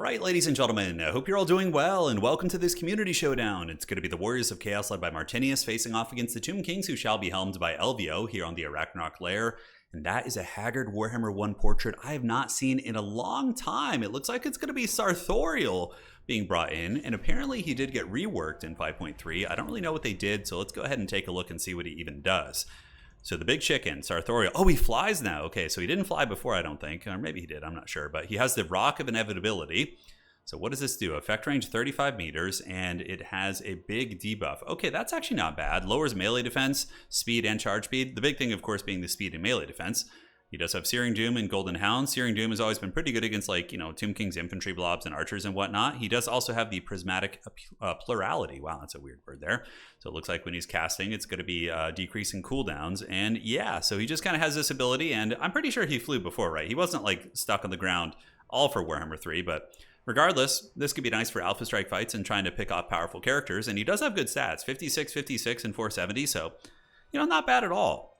Alright, ladies and gentlemen, I hope you're all doing well, and welcome to this community showdown. It's going to be the Warriors of Chaos led by Martinius facing off against the Tomb Kings, who shall be helmed by Elvio here on the Arachnarok lair. And that is a haggard Warhammer 1 portrait I have not seen in a long time. It looks like it's going to be Sarthorael being brought in, and apparently he did get reworked in 5.3. I don't really know what they did, so let's go ahead and take a look and see what he even does. So the big chicken, Sarthorael. Oh, he flies now. Okay, so he didn't fly before, I don't think. Or maybe he did, I'm not sure. But he has the Rock of Inevitability. So what does this do? Effect range 35 meters, and it has a big debuff. Okay, that's actually not bad. Lowers melee defense, speed, and charge speed. The big thing, of course, being the speed and melee defense. He does have Searing Doom and Golden Hound. Searing Doom has always been pretty good against, like, you know, Tomb King's infantry blobs and archers and whatnot. He does also have the Prismatic Plurality. Wow, that's a weird word there. So it looks like when he's casting, it's going to be decreasing cooldowns. And yeah, so he just kind of has this ability, and I'm pretty sure he flew before, right? He wasn't, like, stuck on the ground all for Warhammer 3, but regardless, this could be nice for Alpha Strike fights and trying to pick off powerful characters. And he does have good stats, 56, 56, and 470, so, you know, not bad at all.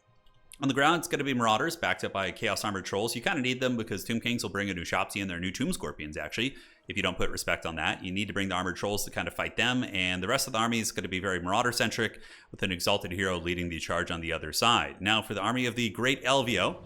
On the ground, it's going to be Marauders, backed up by Chaos Armored Trolls. You kind of need them because Tomb Kings will bring a new Shopsy and their new Tomb Scorpions, actually. If you don't put respect on that, you need to bring the Armored Trolls to kind of fight them, and the rest of the army is going to be very Marauder-centric, with an Exalted Hero leading the charge on the other side. Now, for the army of the Great Elvio,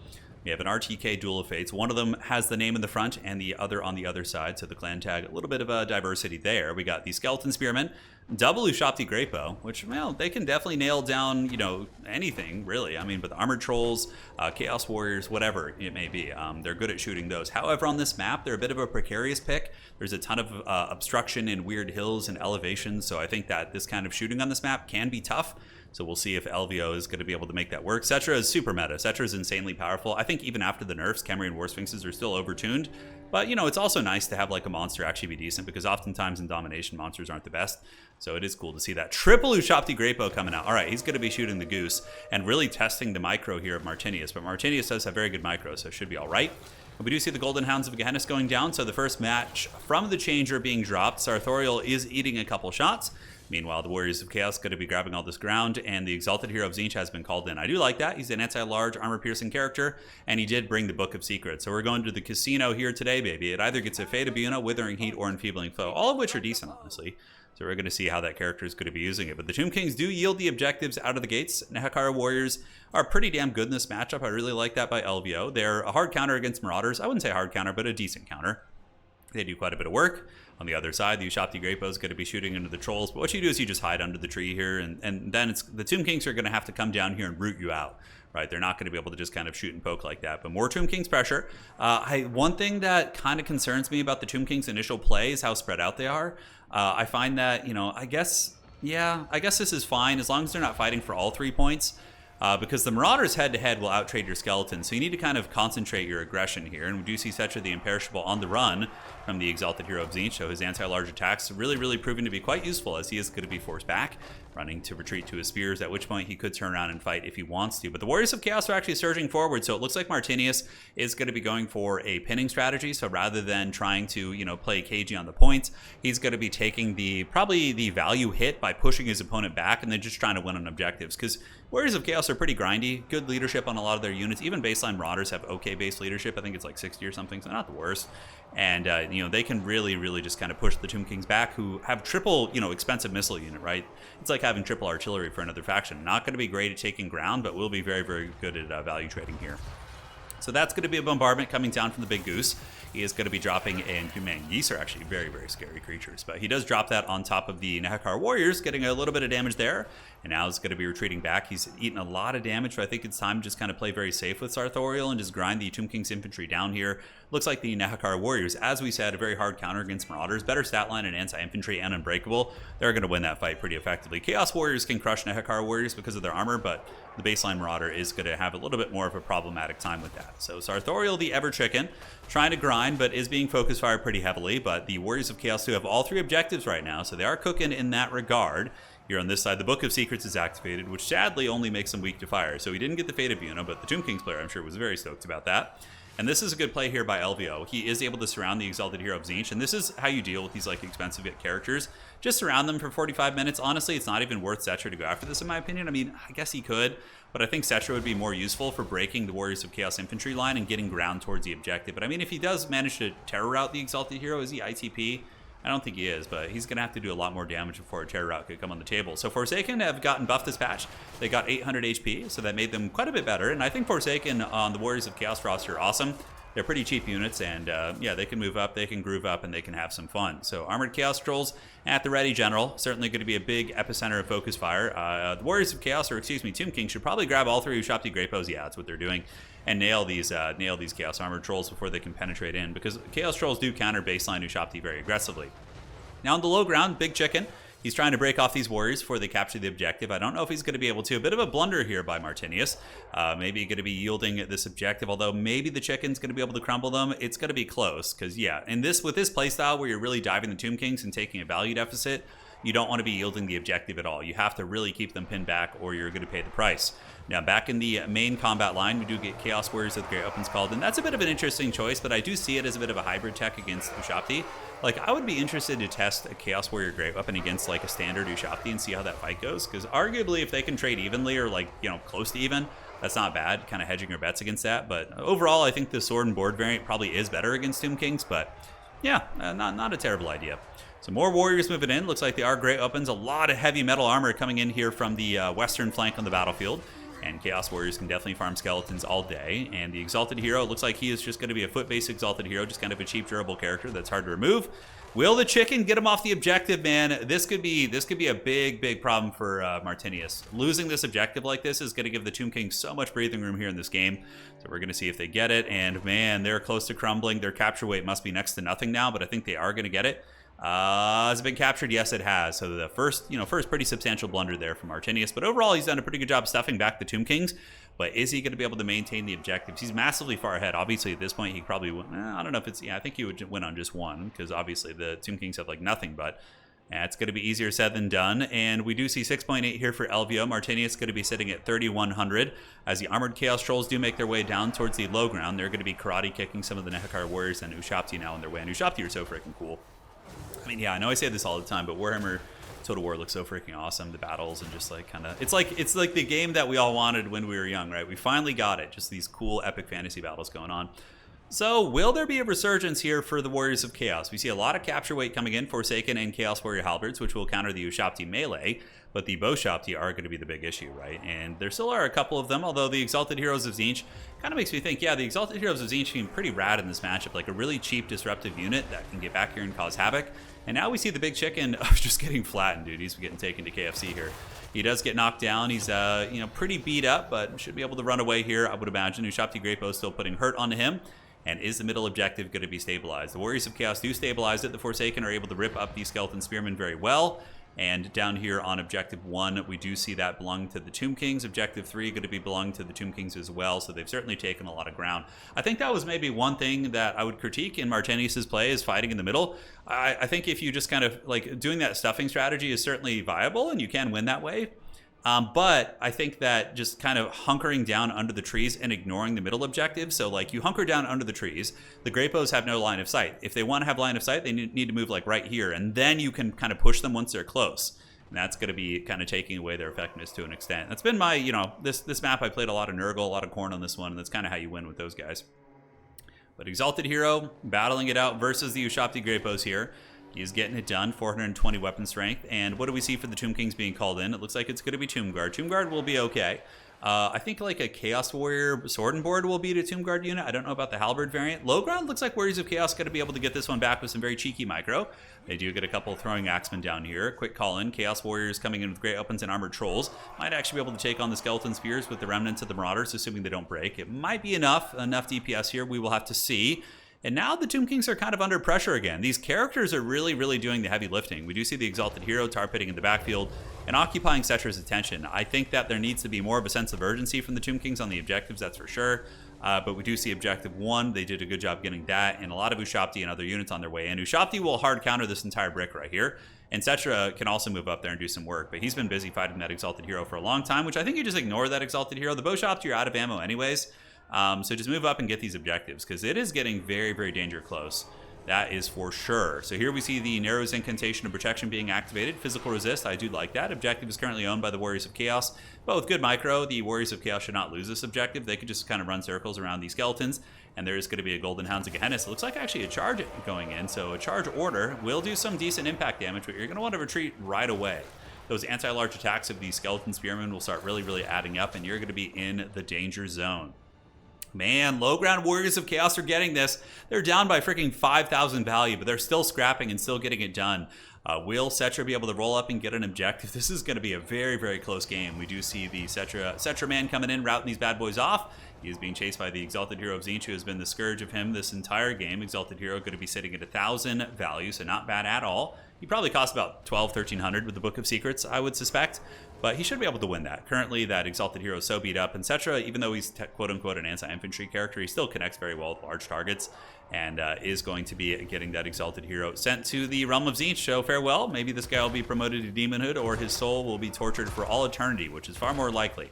we have an RTK Duel of Fates. One of them has the name in the front and the other on the other side, so the clan tag, a little bit of a diversity there. We got the Skeleton Spearmen, double Ushopti Grepo, which, well, they can definitely nail down, you know, anything, really. I mean, but the Armored Trolls, Chaos Warriors, whatever it may be, they're good at shooting those. However, on this map, they're a bit of a precarious pick. There's a ton of obstruction and weird hills and elevations, so I think that this kind of shooting on this map can be tough. So we'll see if Elvio is going to be able to make that work. Cetra is super meta. Cetra is insanely powerful. I think even after the nerfs, Khemri War Sphinxes are still overtuned. But, you know, it's also nice to have, like, a monster actually be decent, because oftentimes in domination, monsters aren't the best. So it is cool to see that. Triple Ushopti Grepo coming out. All right, he's going to be shooting the Goose and really testing the micro here of Martinius. But Martinius does have very good micro, so it should be all right. And we do see the Golden Hounds of Gehenna going down. So the first match from the Changer being dropped. Sarthorael is eating a couple shots. Meanwhile, the Warriors of Chaos going to be grabbing all this ground, and the Exalted Hero of Tzeentch has been called in. I do like that. He's an anti-large, armor-piercing character, and he did bring the Book of Secrets. So we're going to the casino here today, baby. It either gets a Fate of Buna, Withering Heat, or Enfeebling Foe, all of which are decent, honestly. So we're going to see how that character is going to be using it. But the Tomb Kings do yield the objectives out of the gates. Nehekara Warriors are pretty damn good in this matchup. I really like that by Elvio. They're a hard counter against Marauders. I wouldn't say hard counter, but a decent counter. They do quite a bit of work. On the other side, the Ushopti Grepo is going to be shooting into the Trolls. But what you do is you just hide under the tree here, and then it's the Tomb Kings are going to have to come down here and root you out. Right? They're not going to be able to just kind of shoot and poke like that. But more Tomb Kings pressure. One thing that kind of concerns me about the Tomb Kings' initial play is how spread out they are. I find that, you know, I guess this is fine as long as they're not fighting for all 3 points. Because the Marauders head-to-head will outtrade your Skeletons, so you need to kind of concentrate your aggression here. And we do see Cetra the Imperishable on the run from the Exalted Hero of Tzeentch, so his anti-large attacks really proving to be quite useful, as he is going to be forced back, running to retreat to his spears, at which point he could turn around and fight if he wants to. But the Warriors of Chaos are actually surging forward, so it looks like Martinius is going to be going for a pinning strategy. So rather than trying to, you know, play cagey on the points, he's going to be taking probably the value hit by pushing his opponent back and then just trying to win on objectives, because Warriors of Chaos are pretty grindy, good leadership on a lot of their units. Even baseline Marauders have okay base leadership. I think it's like 60 or something, so not the worst. And, you know, they can really just kind of push the Tomb Kings back, who have triple, you know, expensive missile unit, right? It's like having triple artillery for another faction. Not going to be great at taking ground, but will be very good at value trading here. So that's going to be a bombardment coming down from the Big Goose. He is going to be dropping, and man, geese are actually very scary creatures. But he does drop that on top of the Nehekara Warriors, getting a little bit of damage there. And now he's going to be retreating back. He's eaten a lot of damage, so I think it's time to just kind of play very safe with Sarthorael and just grind the Tomb King's infantry down here. Looks like the Nehekara Warriors, as we said, a very hard counter against Marauders. Better stat line in anti-infantry and unbreakable. They're going to win that fight pretty effectively. Chaos Warriors can crush Nehekara Warriors because of their armor, but the baseline Marauder is going to have a little bit more of a problematic time with that. So Sarthorael, the Ever Chicken, trying to grind, but is being focus fire pretty heavily. But the Warriors of Chaos do have all 3 objectives right now, so they are cooking in that regard. Here on this side, the Book of Secrets is activated, which sadly only makes them weak to fire. So he didn't get the Fate of Buna, but the Tomb Kings player, I'm sure, was very stoked about that. And this is a good play here by LVO. He is able to surround the Exalted Hero of Tzeentch, and this is how you deal with these like expensive characters. Just surround them for 45 minutes. Honestly, it's not even worth Cetra to go after this, in my opinion. I mean, I guess he could, but I think Cetra would be more useful for breaking the Warriors of Chaos infantry line and getting ground towards the objective. But I mean, if he does manage to terror route the Exalted Hero, is he ITP? I don't think he is, but he's going to have to do a lot more damage before a terror route could come on the table. So Forsaken have gotten buffed this patch. They got 800 HP, so that made them quite a bit better. And I think Forsaken on the Warriors of Chaos roster are awesome. They're pretty cheap units, and yeah, they can move up, they can groove up, and they can have some fun. So Armored Chaos Trolls at the ready, General. Certainly going to be a big epicenter of focus fire. The Warriors of Chaos, or excuse me, Tomb King, should probably grab all three Ushapti Greypoes. Yeah, that's what they're doing. And nail these Chaos Armored Trolls before they can penetrate in, because Chaos Trolls do counter baseline Ushapti very aggressively. Now on the low ground, Big Chicken. He's trying to break off these warriors before they capture the objective. I don't know if he's going to be able to. A bit of a blunder here by Martinius. Maybe going to be yielding this objective, although maybe the chicken's going to be able to crumble them. It's going to be close, because yeah, with this playstyle where you're really diving the Tomb Kings and taking a value deficit, you don't want to be yielding the objective at all. You have to really keep them pinned back, or you're going to pay the price. Now, back in the main combat line, we do get Chaos Warriors with Great Weapons called, and that's a bit of an interesting choice, but I do see it as a bit of a hybrid tech against Ushapti. Like, I would be interested to test a Chaos Warrior Great Weapon against, like, a standard Ushapti and see how that fight goes, because arguably, if they can trade evenly or, like, you know, close to even, that's not bad, kind of hedging your bets against that. But overall, I think the Sword and Board variant probably is better against Tomb Kings, but yeah, not a terrible idea. So more warriors moving in. Looks like they are Great Weapons. A lot of heavy metal armor coming in here from the western flank on the battlefield. And Chaos Warriors can definitely farm skeletons all day. And the Exalted Hero looks like he is just going to be a foot-based Exalted Hero, just kind of a cheap, durable character that's hard to remove. Will the chicken get him off the objective, man? This could be a big problem for Martinius. Losing this objective like this is going to give the Tomb King so much breathing room here in this game. So we're going to see if they get it. And man, they're close to crumbling. Their capture weight must be next to nothing now, but I think they are going to get it. Has it been captured? Yes, it has. So the first pretty substantial blunder there from Martinius. But overall, he's done a pretty good job stuffing back the Tomb Kings. But is he going to be able to maintain the objectives? He's massively far ahead. Obviously, at this point, he probably would. I don't know if it's. Yeah, I think he would win on just one, because obviously the Tomb Kings have like nothing. But it's going to be easier said than done. And we do see 6.8 here for LVO. Martinius going to be sitting at 3,100 as the Armored Chaos Trolls do make their way down towards the low ground. They're going to be karate kicking some of the Nehekar Warriors and Ushapti now on their way. And Ushapti are so freaking cool. I mean, yeah, I know I say this all the time, but Warhammer Total War looks so freaking awesome. The battles and just like kind of, it's like the game that we all wanted when we were young, right? We finally got it. Just these cool epic fantasy battles going on. So will there be a resurgence here for the Warriors of Chaos? We see a lot of capture weight coming in, Forsaken and Chaos Warrior Halberds, which will counter the Ushapti melee, but the Boshapti are going to be the big issue, right? And there still are a couple of them, although the Exalted Heroes of Tzeentch kind of makes me think, yeah, the Exalted Heroes of Tzeentch seem pretty rad in this matchup, like a really cheap disruptive unit that can get back here and cause havoc. And now we see the Big Chicken just getting flattened, dude. He's getting taken to KFC here. He does get knocked down. He's pretty beat up, but should be able to run away here, I would imagine. Ushapti Greypoe still putting hurt onto him. And is the middle objective going to be stabilized? The Warriors of Chaos do stabilize it. The Forsaken are able to rip up the Skeleton Spearmen very well. And down here on Objective 1, we do see that belong to the Tomb Kings. Objective 3 going to be belong to the Tomb Kings as well, so they've certainly taken a lot of ground. I think that was maybe one thing that I would critique in Martinius' play is fighting in the middle. I think if you just kind of, like, doing that stuffing strategy is certainly viable, and you can win that way. But I think that just kind of hunkering down under the trees and ignoring the middle objective. So like you hunker down under the trees, the Greypoes have no line of sight. If they want to have line of sight, they need to move like right here. And then you can kind of push them once they're close. And that's going to be kind of taking away their effectiveness to an extent. That's been my, this map, I played a lot of Nurgle, a lot of Khorne on this one. And that's kind of how you win with those guys. But Exalted Hero, battling it out versus the Ushapti Greypoes here. He's getting it done, 420 weapon strength. And what do we see for the Tomb Kings being called in? It looks like it's going to be Tomb Guard. Tomb Guard will be okay. I think like a Chaos Warrior Sword and Board will beat a Tomb Guard unit. I don't know about the Halberd variant. Low ground looks like Warriors of Chaos going to be able to get this one back with some very cheeky micro. They do get a couple of throwing axemen down here. Quick call in. Chaos Warriors coming in with Great Weapons and Armored Trolls. Might actually be able to take on the Skeleton Spears with the remnants of the Marauders, assuming they don't break. It might be enough DPS here. We will have to see. And now the Tomb Kings are kind of under pressure again. These characters are really, really doing the heavy lifting. We do see the Exalted Hero tar pitting in the backfield and occupying Cetra's attention. I think that there needs to be more of a sense of urgency from the Tomb Kings on the objectives, that's for sure. But we do see Objective 1. They did a good job getting that, and a lot of Ushapti and other units on their way in. Ushapti will hard counter this entire brick right here. And Cetra can also move up there and do some work. But he's been busy fighting that Exalted Hero for a long time, which I think you just ignore that Exalted Hero. The Boshapti are out of ammo anyways. So just move up and get these objectives, because it is getting very, very danger close. That is for sure. So here we see the Narrow's Incantation of Protection being activated. Physical Resist, I do like that. Objective is currently owned by the Warriors of Chaos. But with good micro, the Warriors of Chaos should not lose this objective. They could just kind of run circles around these skeletons. And there is going to be a Golden Hounds of Gehenna. So it looks like actually a charge going in. So a charge order will do some decent impact damage, but you're going to want to retreat right away. Those anti-large attacks of these Skeleton Spearmen will start really, really adding up, and you're going to be in the danger zone. Man, low ground Warriors of Chaos are getting this. They're down by freaking 5,000 value, but they're still scrapping and still getting it done. Will Cetra be able to roll up and get an objective? This is going to be a very, very close game. We do see the Cetra man coming in, routing these bad boys off. He is being chased by the Exalted Hero of Tzeentch, who has been the scourge of him this entire game. Exalted Hero going to be sitting at 1,000 value, so not bad at all. He probably costs about 1,200 with the Book of Secrets, I would suspect. But he should be able to win that. Currently, that Exalted Hero is so beat up. And Cetra, even though he's quote-unquote an anti-infantry character, he still connects very well with large targets. And is going to be getting that Exalted Hero sent to the Realm of Tzeentch. So farewell. Maybe this guy will be promoted to demonhood, or his soul will be tortured for all eternity, which is far more likely.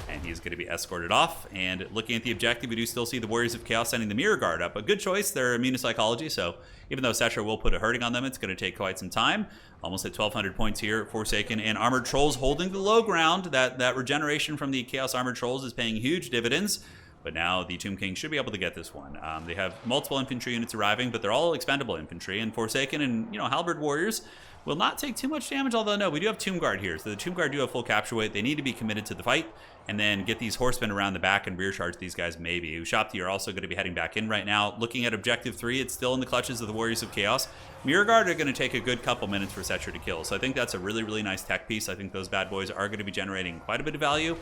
And he's going to be escorted off. And looking at the objective, we do still see the Warriors of Chaos sending the Mirror Guard up. A good choice. They're immune to psychology, so even though Cetra will put a hurting on them, it's going to take quite some time. Almost at 1,200 points here. Forsaken and Armored Trolls holding the low ground. That regeneration from the Chaos Armored Trolls is paying huge dividends. But now the Tomb King should be able to get this one. They have multiple infantry units arriving, but they're all expendable infantry. And Forsaken and Halberd Warriors will not take too much damage, although no, we do have Tomb Guard here. So the Tomb Guard do have full capture weight. They need to be committed to the fight and then get these horsemen around the back and rear charge these guys maybe. Ushapti are also going to be heading back in right now. Looking at Objective 3, it's still in the clutches of the Warriors of Chaos. Mirror Guard are going to take a good couple minutes for Cetra to kill. So I think that's a really, really nice tech piece. I think those bad boys are going to be generating quite a bit of value.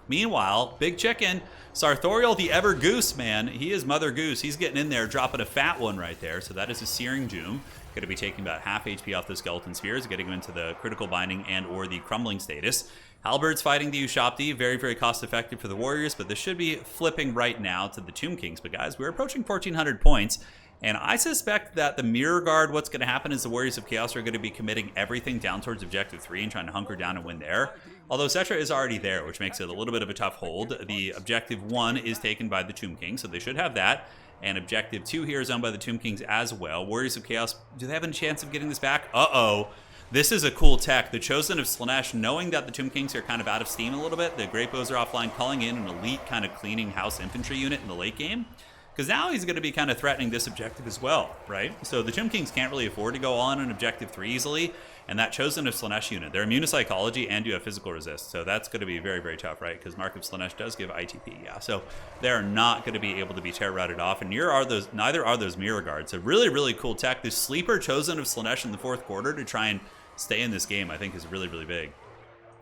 Meanwhile, Big Chicken, Sarthorael the Ever Goose, man. He is Mother Goose. He's getting in there, dropping a fat one right there. So that is a Searing Doom. Going to be taking about half HP off the Skeleton Spears, getting him into the critical binding and or the crumbling status. Halberd's fighting the Ushapti, very, very cost-effective for the Warriors, but this should be flipping right now to the Tomb Kings. But guys, we're approaching 1,400 points, and I suspect that the Mirror Guard, what's going to happen is the Warriors of Chaos are going to be committing everything down towards Objective 3 and trying to hunker down and win there. Although Cetra is already there, which makes it a little bit of a tough hold. The Objective 1 is taken by the Tomb King, so they should have that. And Objective 2 here is owned by the Tomb Kings as well. Warriors of Chaos, do they have any chance of getting this back? Uh-oh. This is a cool tech. The Chosen of Slaanesh, knowing that the Tomb Kings are kind of out of steam a little bit, the Great Bows are offline, calling in an elite kind of cleaning house infantry unit in the late game. Because now he's going to be kind of threatening this objective as well, right? So the Tomb Kings can't really afford to go on an Objective 3 easily. And that Chosen of Slaanesh unit, they're immune to psychology and do have physical resist. So that's going to be very, very tough, right? Because Mark of Slaanesh does give ITP, yeah. So they're not going to be able to be terror routed off. And neither are those Mirror Guards. So really, really cool tech. The Sleeper Chosen of Slaanesh in the fourth quarter to try and stay in this game, I think, is really, really big.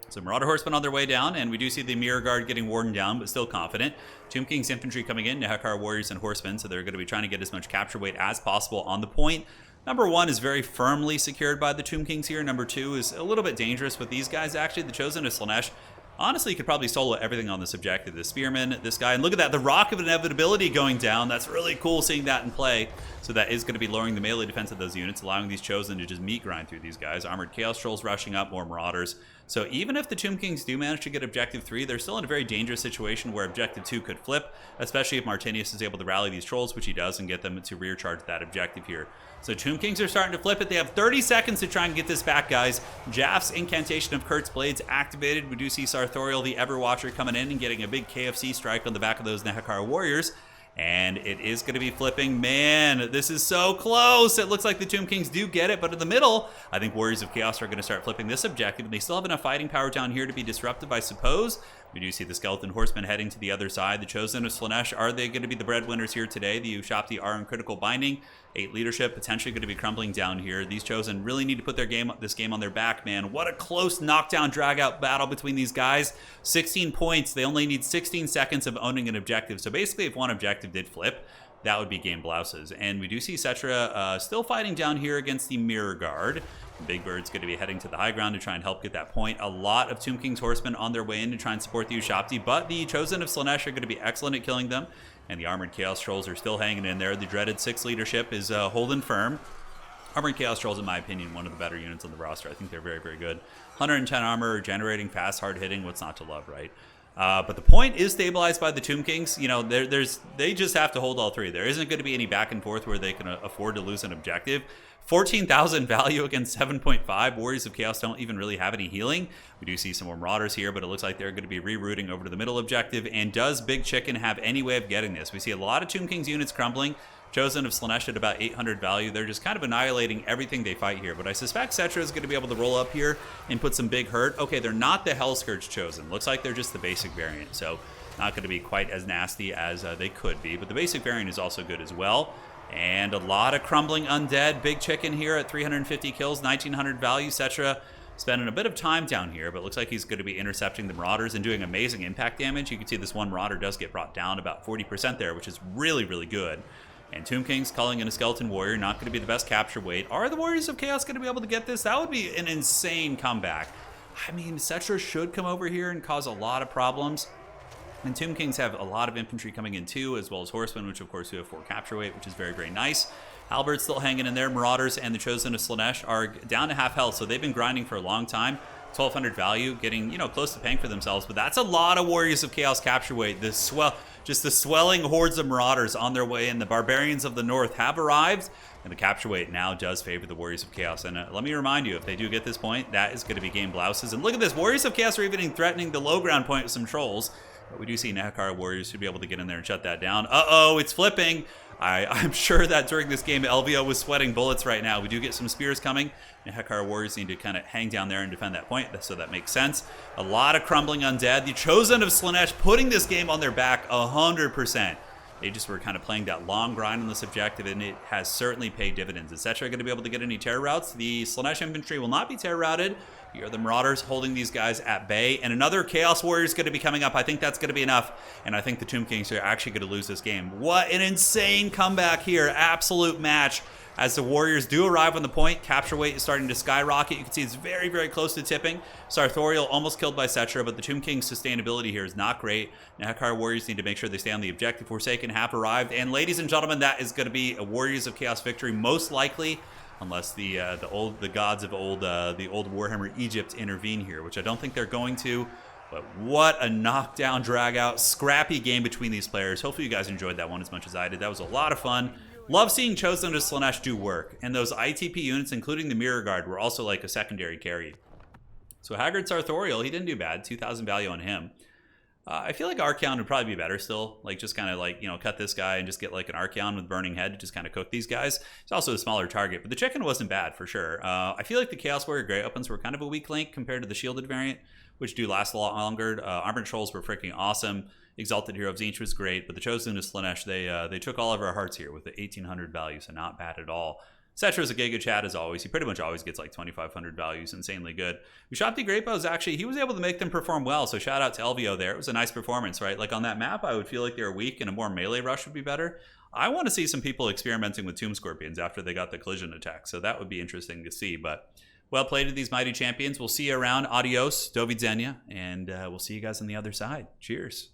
So Marauder Horsemen on their way down, and we do see the Mirror Guard getting worn down, but still confident. Tomb King's infantry coming in, Nehekar Warriors and Horsemen, so they're going to be trying to get as much capture weight as possible on the point. Number 1 is very firmly secured by the Tomb Kings here. Number 2 is a little bit dangerous with these guys, actually. The Chosen of Slaanesh, honestly, could probably solo everything on this objective. The Spearman, this guy, and look at that, the Rock of Inevitability going down. That's really cool seeing that in play. So that is going to be lowering the melee defense of those units, allowing these Chosen to just meat grind through these guys. Armored Chaos Trolls rushing up, more Marauders. So even if the Tomb Kings do manage to get Objective 3, they're still in a very dangerous situation where Objective 2 could flip, especially if Martinius is able to rally these Trolls, which he does, and get them to rear charge that objective here. So Tomb Kings are starting to flip it. They have 30 seconds to try and get this back, guys. Jaff's Incantation of Kurt's Blades activated. We do see Sarthorael the Everwatcher coming in and getting a big KFC strike on the back of those Nehekar Warriors. And it is going to be flipping. Man, this is so close. It looks like the Tomb Kings do get it, but in the middle, I think Warriors of Chaos are going to start flipping this objective. And they still have enough fighting power down here to be disruptive, I suppose. We do see the Skeleton Horsemen heading to the other side. The Chosen of Slaanesh, are they going to be the breadwinners here today? The Ushapti are in critical binding. 8 leadership, potentially going to be crumbling down here. These Chosen really need to put this game on their back, man. What a close knockdown, drag-out battle between these guys. 16 points. They only need 16 seconds of owning an objective. So basically, if one objective did flip, that would be game blouses. And we do see Cetra still fighting down here against the Mirror Guard. Big Bird's going to be heading to the high ground to try and help get that point. A lot of Tomb King's Horsemen on their way in to try and support the Ushapti, but the Chosen of Slaanesh are going to be excellent at killing them, and the Armored Chaos Trolls are still hanging in there. The dreaded 6 leadership is holding firm. Armored Chaos Trolls, in my opinion, one of the better units on the roster. I think they're very, very good. 110 armor, generating fast, hard hitting. What's not to love, right? But the point is stabilized by the Tomb Kings. You know, they just have to hold all three. There isn't going to be any back and forth where they can afford to lose an objective. 14,000 value against 7.5. Warriors of Chaos don't even really have any healing. We do see some more Marauders here, but it looks like they're going to be rerouting over to the middle objective. And does Big Chicken have any way of getting this? We see a lot of Tomb Kings units crumbling. Chosen of Slaanesh at about 800 value. They're just kind of annihilating everything they fight here. But I suspect Cetra is going to be able to roll up here and put some big hurt. Okay, they're not the Hellscourge Chosen. Looks like they're just the basic variant. So not going to be quite as nasty as they could be. But the basic variant is also good as well. And a lot of crumbling undead. Big Chicken here at 350 kills, 1900 value. Cetra spending a bit of time down here, but looks like he's going to be intercepting the Marauders and doing amazing impact damage. You can see this one Marauder does get brought down about 40% there, which is really, really good. And Tomb King's calling in a Skeleton Warrior, not going to be the best capture weight. Are the Warriors of Chaos going to be able to get this? That would be an insane comeback. I mean, Cetra should come over here and cause a lot of problems. And Tomb Kings have a lot of infantry coming in too, as well as horsemen, which of course we have 4 capture weight, which is very, very nice. Halbert's still hanging in there. Marauders and the Chosen of Slaanesh are down to half health, so they've been grinding for a long time. 1200 value, getting, you know, close to paying for themselves, but that's a lot of Warriors of Chaos capture weight. Just the swelling hordes of Marauders on their way, and the Barbarians of the North have arrived, and the capture weight now does favor the Warriors of Chaos. And let me remind you, if they do get this point, that is going to be game blouses. And look at this, Warriors of Chaos are even threatening the low ground point with some trolls. But we do see Nehekara Warriors should be able to get in there and shut that down. Uh-oh, it's flipping. I'm sure that during this game, LVO was sweating bullets right now. We do get some spears coming. Nehekara Warriors need to kind of hang down there and defend that point, so that makes sense. A lot of crumbling undead. The Chosen of Slaanesh putting this game on their back 100%. They just were kind of playing that long grind on this objective, and it has certainly paid dividends. Is Cetra going to be able to get any terror routes? The Slaanesh infantry will not be terror routed. Here are the Marauders holding these guys at bay. And another Chaos Warrior is going to be coming up. I think that's going to be enough. And I think the Tomb Kings are actually going to lose this game. What an insane comeback here. Absolute match. As the Warriors do arrive on the point, capture weight is starting to skyrocket. You can see it's very, very close to tipping. Sarthorael almost killed by Cetra, but the Tomb King's sustainability here is not great. Nehekara Warriors need to make sure they stay on the objective. Forsaken have arrived. And ladies and gentlemen, that is going to be a Warriors of Chaos victory, most likely. Unless the gods of old, the old Warhammer Egypt intervene here, which I don't think they're going to. But what a knockdown, drag out, scrappy game between these players. Hopefully you guys enjoyed that one as much as I did. That was a lot of fun. Love seeing Chosen of Slaanesh do work. And those ITP units, including the Mirror Guard, were also like a secondary carry. So Haggard Sarthorael, he didn't do bad. 2,000 value on him. I feel like Archaon would probably be better still. Like, just kind of like, you know, cut this guy and just get like an Archaon with Burning Head to just kind of cook these guys. It's also a smaller target, but the chicken wasn't bad for sure. I feel like the Chaos Warrior Grey Weapons were kind of a weak link compared to the shielded variant, which do last a lot longer. Armored Trolls were freaking awesome. Exalted Hero of Tzeentch was great, but the Chosen of Slaanesh, they took all of our hearts here with the 1800 value, so not bad at all. Cetra is a Giga Chad as always. He pretty much always gets like 2,500 values, insanely good. Ushabti Great Bows, actually, he was able to make them perform well, so shout out to LVO there. It was a nice performance, right? Like on that map, I would feel like they were weak and a more melee rush would be better. I want to see some people experimenting with Tomb Scorpions after they got the collision attack, so that would be interesting to see, but well played to these mighty champions. We'll see you around. Adios, do widzenia, and we'll see you guys on the other side. Cheers.